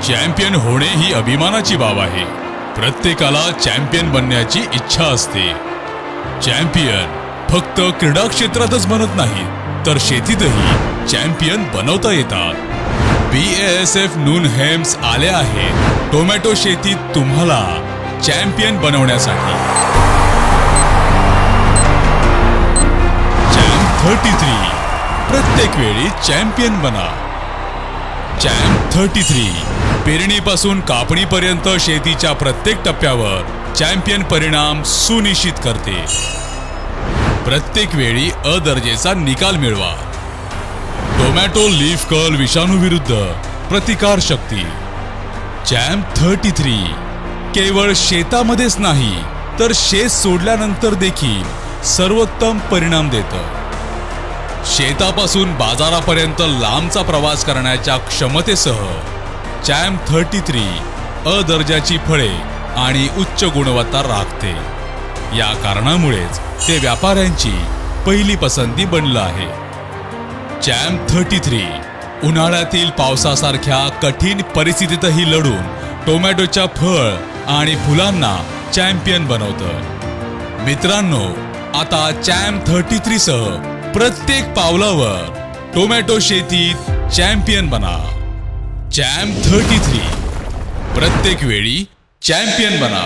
Champion होणे ही अभिमानाची बाब आहे. प्रत्येकाला चॅम्पियन बनण्याची इच्छा असते. चॅम्पियन फक्त क्रीडा क्षेत्रातच बनत नाही, तर शेतीतही चॅम्पियन बनवता येतात. BASF नूनहेम्स आले आहेत टोमॅटो शेतीत तुम्हाला चॅम्पियन बनवण्यासाठी. चॅम्प 33 प्रत्येक वेळी चॅम्पियन बना. चॅम्प 33 पेरणीपासून कापणीपर्यंत शेतीच्या प्रत्येक टप्प्यावर चॅम्पियन परिणाम सुनिश्चित करते. प्रत्येक वेळी अ दर्जेचा निकाल मिळवा. टोमॅटो लीफ कर्ल विषाणूविरुद्ध प्रतिकार शक्ती. चॅम्प 33 केवळ शेतामध्येच नाही, तर शेत सोडल्यानंतर देखील सर्वोत्तम परिणाम देतं. शेतापासून बाजारापर्यंत लांबचा प्रवास करण्याच्या क्षमतेसह चॅम्प 33 अ दर्जाची फळे आणि उच्च गुणवत्ता राखते. या कारणामुळेच ते व्यापाऱ्यांची पहिली पसंती बनलं आहे. चॅम्प 33 उन्हाळ्यातील पावसासारख्या कठीण परिस्थितीतही लढून टोमॅटोच्या फळ आणि फुलांना चॅम्पियन बनवतं. मित्रांनो, आता चॅम्प 33 सह प्रत्येक पावलावर टोमॅटो शेतीत चॅम्पियन बना. चॅम्प 33 प्रत्येक वेळी चॅम्पियन बना.